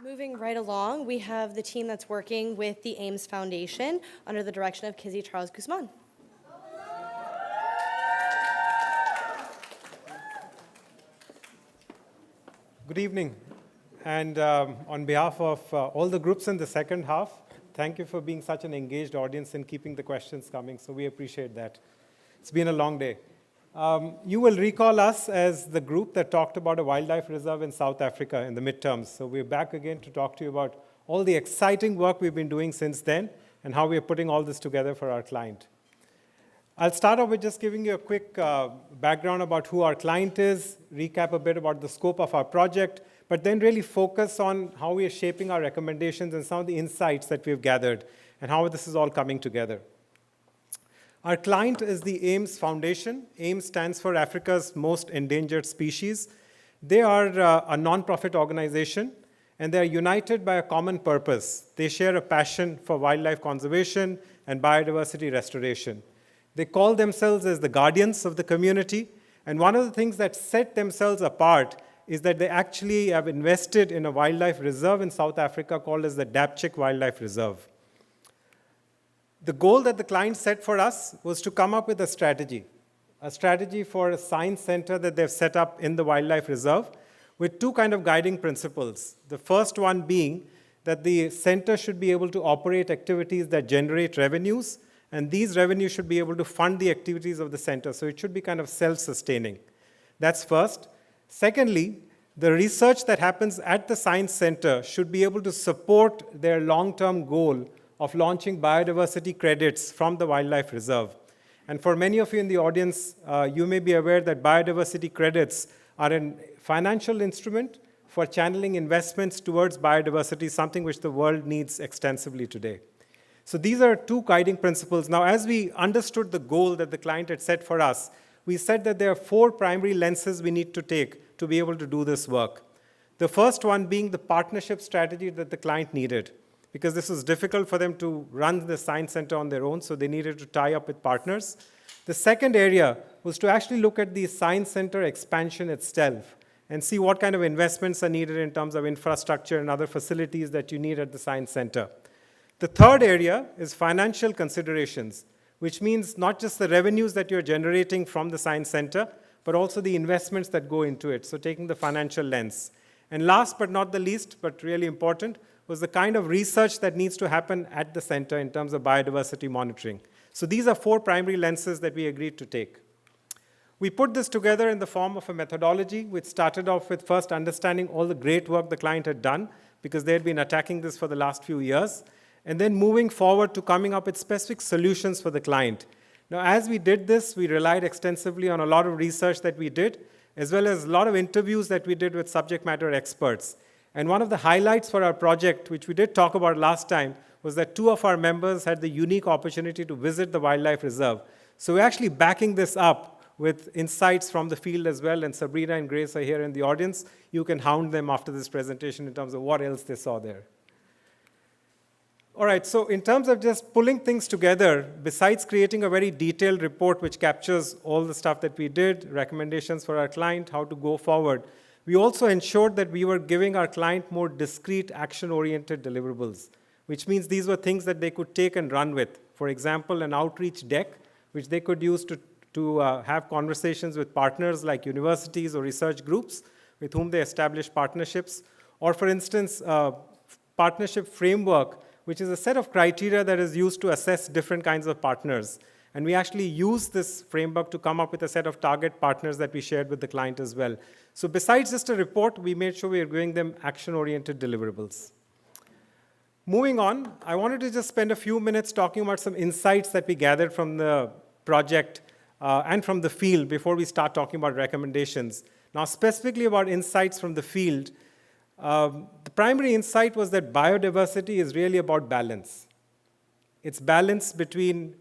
Moving right along, we have the team that's working with the AMES Foundation under the direction of Kizzy Charles-Guzman. Good evening. And on behalf of all the groups in the second half, thank you for being such an engaged audience and keeping the questions coming. So we appreciate that. It's been a long day. You will recall us as the group that talked about a wildlife reserve in South Africa in the midterms. So we're back again to talk to you about all the exciting work we've been doing since then and how we're putting all this together for our client. I'll start off with just giving you a quick background about who our client is, recap a bit about the scope of our project, but then really focus on how we are shaping our recommendations and some of the insights that we've gathered and how this is all coming together. Our client is the AMES Foundation. AMES stands for Africa's Most Endangered Species. They are a non-profit organization, and they are united by a common purpose. They share a passion for wildlife conservation and biodiversity restoration. They call themselves as the guardians of the community, and one of the things that set themselves apart is that they actually have invested in a wildlife reserve in South Africa called as the Dapchik Wildlife Reserve. The goal that the client set for us was to come up with a strategy for a science center that they've set up in the wildlife reserve with two kind of guiding principles. The first one being that the center should be able to operate activities that generate revenues, and these revenues should be able to fund the activities of the center. So it should be kind of self-sustaining. That's first. Secondly, the research that happens at the science center should be able to support their long-term goal of launching biodiversity credits from the wildlife reserve. And for many of you in the audience, you may be aware that biodiversity credits are a financial instrument for channeling investments towards biodiversity, something which the world needs extensively today. So these are two guiding principles. Now, as we understood the goal that the client had set for us, we said that there are four primary lenses we need to take to be able to do this work. The first one being the partnership strategy that the client needed, because this was difficult for them to run the science center on their own, so they needed to tie up with partners. The second area was to actually look at the science center expansion itself and see what kind of investments are needed in terms of infrastructure and other facilities that you need at the science center. The third area is financial considerations, which means not just the revenues that you're generating from the science center, but also the investments that go into it, so taking the financial lens. And last but not the least, but really important, was the kind of research that needs to happen at the center in terms of biodiversity monitoring. So these are four primary lenses that we agreed to take. We put this together in the form of a methodology, which started off with first understanding all the great work the client had done, because they had been attacking this for the last few years, and then moving forward to coming up with specific solutions for the client. Now, as we did this, we relied extensively on a lot of research that we did, as well as a lot of interviews that we did with subject matter experts. And one of the highlights for our project, which we did talk about last time, was that two of our members had the unique opportunity to visit the wildlife reserve. So we're actually backing this up with insights from the field as well, and Sabrina and Grace are here in the audience. You can hound them after this presentation in terms of what else they saw there. All right, so in terms of just pulling things together, besides creating a very detailed report which captures all the stuff that we did, recommendations for our client, how to go forward, we also ensured that we were giving our client more discrete, action-oriented deliverables, which means these were things that they could take and run with. For example, an outreach deck, which they could use to have conversations with partners like universities or research groups with whom they establish partnerships. Or for instance, a partnership framework, which is a set of criteria that is used to assess different kinds of partners. And we actually used this framework to come up with a set of target partners that we shared with the client as well. So besides just a report, we made sure we were giving them action-oriented deliverables. Moving on, I wanted to just spend a few minutes talking about some insights that we gathered from the project and from the field before we start talking about recommendations. Now, specifically about insights from the field, the primary insight was that biodiversity is really about balance. It's balance between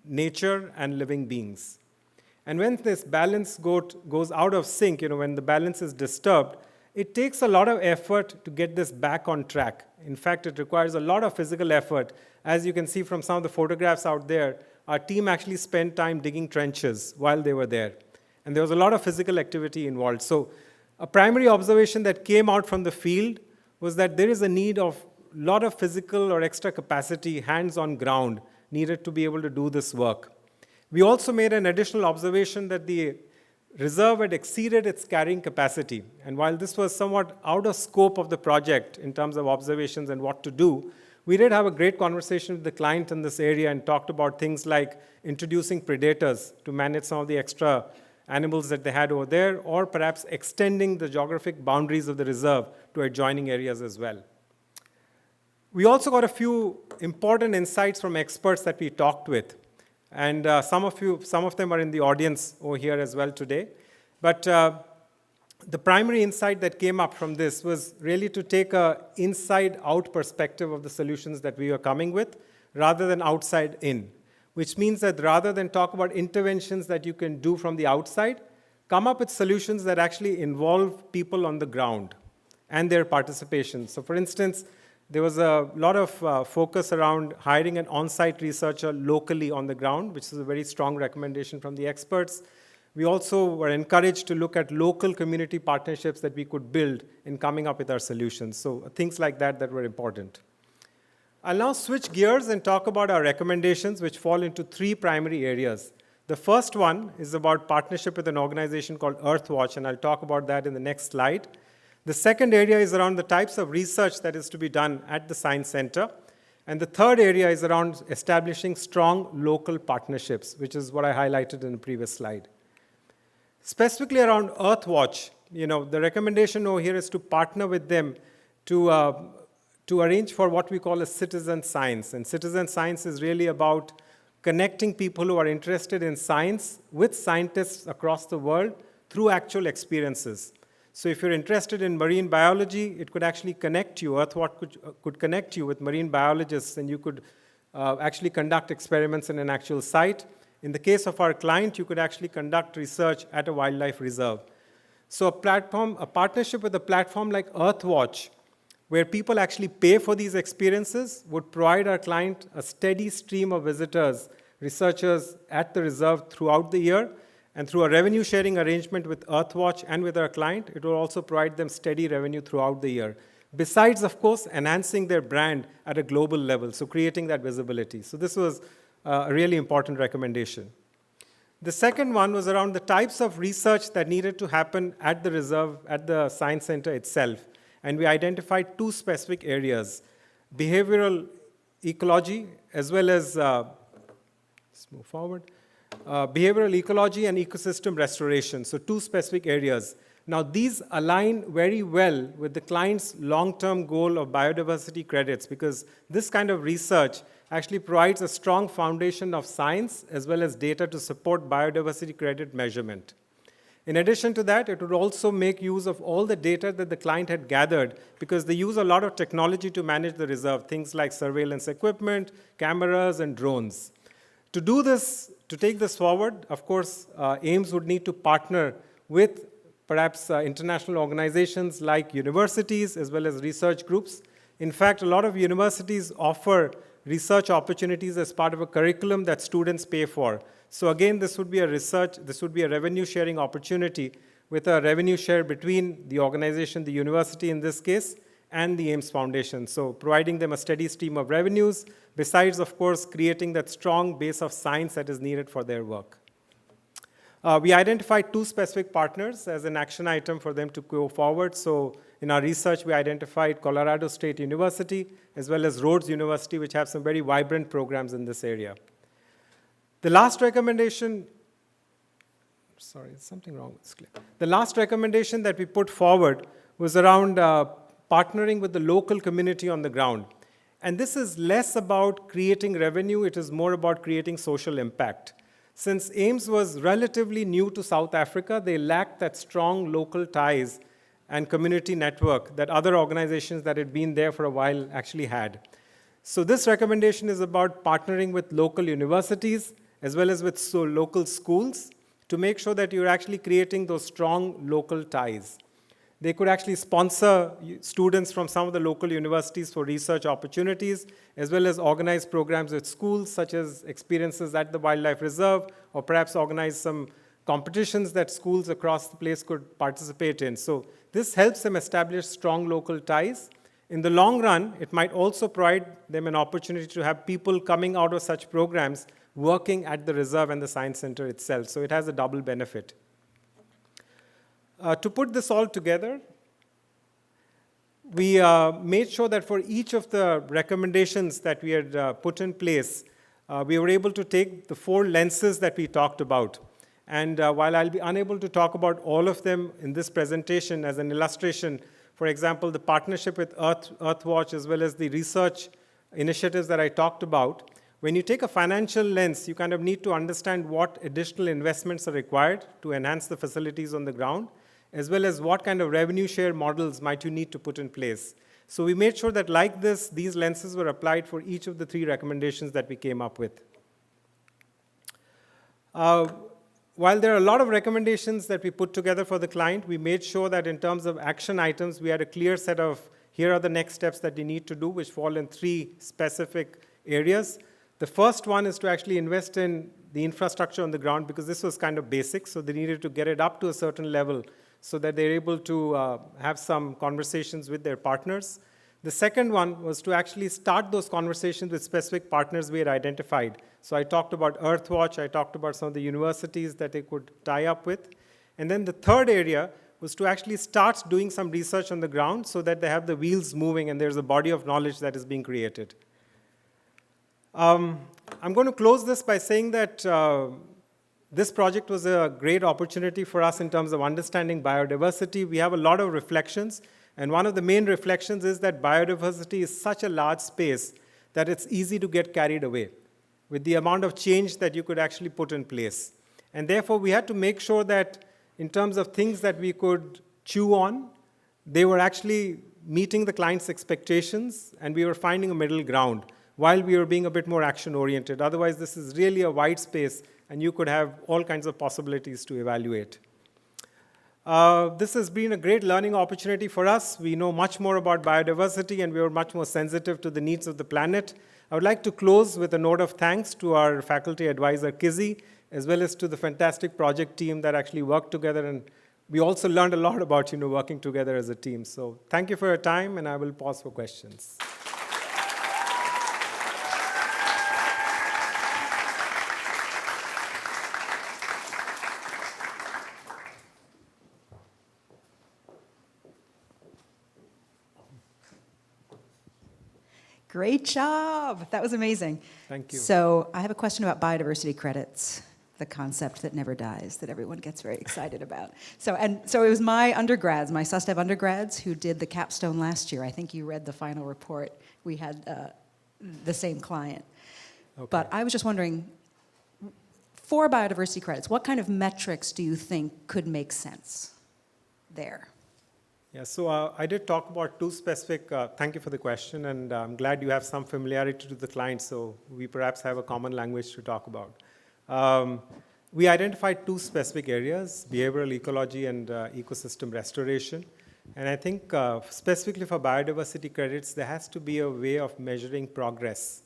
nature and living beings. And when this balance goes out of sync, when the balance is disturbed, it takes a lot of effort to get this back on track. In fact, it requires a lot of physical effort. As you can see from some of the photographs out there, our team actually spent time digging trenches while they were there. And there was a lot of physical activity involved. So a primary observation that came out from the field was that there is a need of a lot of physical or extra capacity, hands on ground, needed to be able to do this work. We also made an additional observation that the reserve had exceeded its carrying capacity. And while this was somewhat out of scope of the project in terms of observations and what to do, we did have a great conversation with the client in this area and talked about things like introducing predators to manage some of the extra animals that they had over there, or perhaps extending the geographic boundaries of the reserve to adjoining areas as well. We also got a few important insights from experts that we talked with. And some of them are in the audience over here as well today. But the primary insight that came up from this was really to take an inside-out perspective of the solutions that we are coming with, rather than outside-in, which means that rather than talk about interventions that you can do from the outside, come up with solutions that actually involve people on the ground and their participation. So for instance, there was a lot of focus around hiring an on-site researcher locally on the ground, which is a very strong recommendation from the experts. We also were encouraged to look at local community partnerships that we could build in coming up with our solutions. So things like that that were important. I'll now switch gears and talk about our recommendations, which fall into three primary areas. The first one is about partnership with an organization called Earthwatch, and I'll talk about that in the next slide. The second area is around the types of research that is to be done at the Science Center. And the third area is around establishing strong local partnerships, which is what I highlighted in the previous slide. Specifically around Earthwatch, the recommendation over here is to partner with them to arrange for what we call a citizen science. And citizen science is really about connecting people who are interested in science with scientists across the world through actual experiences. So if you're interested in marine biology, it could actually connect you. Earthwatch could connect you with marine biologists, and you could actually conduct experiments in an actual site. In the case of our client, you could actually conduct research at a wildlife reserve. So a partnership with a platform like Earthwatch, where people actually pay for these experiences, would provide our client a steady stream of visitors, researchers at the reserve throughout the year. And through a revenue sharing arrangement with Earthwatch and with our client, it will also provide them steady revenue throughout the year. Besides, of course, enhancing their brand at a global level, so creating that visibility. So this was a really important recommendation. The second one was around the types of research that needed to happen at the reserve, at the Science Center itself. And we identified two specific areas: behavioral ecology, as well as, let's move forward, behavioral ecology and ecosystem restoration, so two specific areas. Now, these align very well with the client's long-term goal of biodiversity credits, because this kind of research actually provides a strong foundation of science as well as data to support biodiversity credit measurement. In addition to that, it would also make use of all the data that the client had gathered, because they use a lot of technology to manage the reserve, things like surveillance equipment, cameras, and drones. To do this, to take this forward, of course, AMES would need to partner with perhaps international organizations like universities as well as research groups. In fact, a lot of universities offer research opportunities as part of a curriculum that students pay for. So again, this would be a revenue sharing opportunity with a revenue share between the organization, the university in this case, and the AMES Foundation. So providing them a steady stream of revenues, besides, of course, creating that strong base of science that is needed for their work. We identified two specific partners as an action item for them to go forward. So in our research, we identified Colorado State University, as well as Rhodes University, which have some very vibrant programs in this area. The last recommendation, sorry, there's something wrong with this clip. The last recommendation that we put forward was around partnering with the local community on the ground. And this is less about creating revenue, it is more about creating social impact. Since AMES was relatively new to South Africa, they lacked that strong local ties and community network that other organizations that had been there for a while actually had. So this recommendation is about partnering with local universities as well as with local schools to make sure that you're actually creating those strong local ties. They could actually sponsor students from some of the local universities for research opportunities, as well as organize programs with schools, such as experiences at the wildlife reserve, or perhaps organize some competitions that schools across the place could participate in. So this helps them establish strong local ties. In the long run, it might also provide them an opportunity to have people coming out of such programs working at the reserve and the science center itself. So it has a double benefit. To put this all together, we made sure that for each of the recommendations that we had put in place, we were able to take the 4 lenses that we talked about. And while I'll be unable to talk about all of them in this presentation as an illustration, for example, the partnership with Earthwatch as well as the research initiatives that I talked about, when you take a financial lens, you kind of need to understand what additional investments are required to enhance the facilities on the ground, as well as what kind of revenue share models might you need to put in place. So we made sure that like this, these lenses were applied for each of the 3 recommendations that we came up with. While there are a lot of recommendations that we put together for the client, we made sure that in terms of action items, we had a clear set of, here are the next steps that you need to do, which fall in 3 specific areas. The first one is to actually invest in the infrastructure on the ground, because this was kind of basic, so they needed to get it up to a certain level so that they're able to have some conversations with their partners. The second one was to actually start those conversations with specific partners we had identified. So I talked about Earthwatch, I talked about some of the universities that they could tie up with. And then the third area was to actually start doing some research on the ground so that they have the wheels moving and there's a body of knowledge that is being created. I'm going to close this by saying that this project was a great opportunity for us in terms of understanding biodiversity. We have a lot of reflections, and one of the main reflections is that biodiversity is such a large space that it's easy to get carried away with the amount of change that you could actually put in place. And therefore, we had to make sure that in terms of things that we could chew on, they were actually meeting the client's expectations, and we were finding a middle ground while we were being a bit more action-oriented. Otherwise, this is really a wide space, and you could have all kinds of possibilities to evaluate. This has been a great learning opportunity for us. We know much more about biodiversity, and we are much more sensitive to the needs of the planet. I would like to close with a note of thanks to our faculty advisor, Kizzy, as well as to the fantastic project team that actually worked together. And we also learned a lot about working together as a team. So thank you for your time, and I will pause for questions. Great job. That was amazing. Thank you. So I have a question about biodiversity credits, the concept that never dies, that everyone gets very excited about. So it was my undergrads, my SUSTEV undergrads, who did the capstone last year. I think you read the final report. We had the same client. Okay. But I was just wondering, for biodiversity credits, what kind of metrics do you think could make sense there? Yeah, so I did talk about 2 specific, thank you for the question, and I'm glad you have some familiarity to the client, so we perhaps have a common language to talk about. We identified 2 specific areas, behavioral ecology and ecosystem restoration. And I think specifically for biodiversity credits, there has to be a way of measuring progress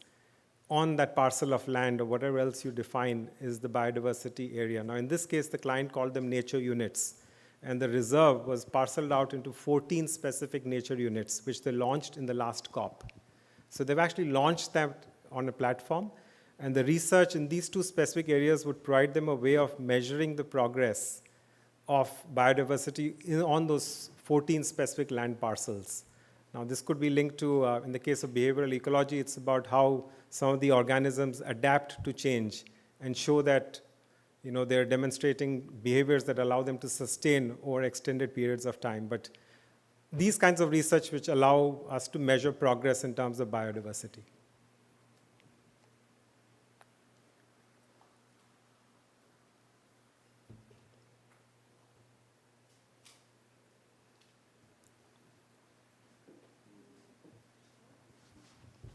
on that parcel of land or whatever else you define is the biodiversity area. Now, in this case, the client called them nature units. And the reserve was parceled out into 14 specific nature units, which they launched in the last COP. So they've actually launched that on a platform. And the research in these 2 specific areas would provide them a way of measuring the progress of biodiversity on those 14 specific land parcels. Now, this could be linked to, in the case of behavioral ecology, it's about how some of the organisms adapt to change and show that they're demonstrating behaviors that allow them to sustain over extended periods of time. But these kinds of research which allow us to measure progress in terms of biodiversity.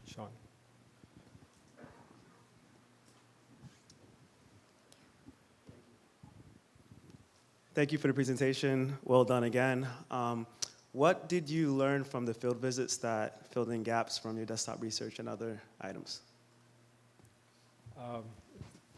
Sean. Thank you for the presentation. Well done again. What did you learn from the field visits that filled in gaps from your desktop research and other items?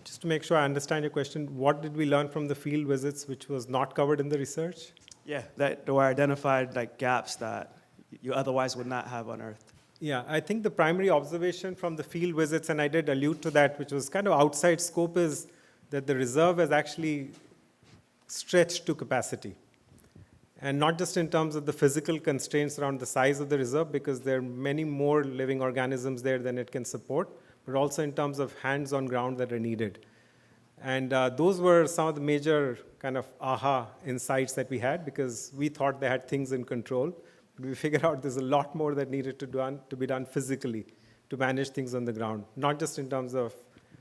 Just to make sure I understand your question, what did we learn from the field visits which was not covered in the research? Yeah, that were identified like gaps that you otherwise would not have unearthed? Yeah, I think the primary observation from the field visits, and I did allude to that, which was kind of outside scope, is that the reserve has actually stretched to capacity. And not just in terms of the physical constraints around the size of the reserve, because there are many more living organisms there than it can support, but also in terms of hands on ground that are needed. And those were some of the major kind of aha insights that we had, because we thought they had things in control. But we figured out there's a lot more that needed to be done physically to manage things on the ground, not just in terms of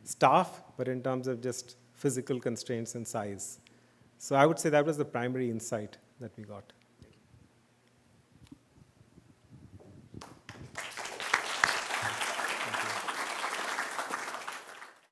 staff, but in terms of just physical constraints and size. So I would say that was the primary insight that we got.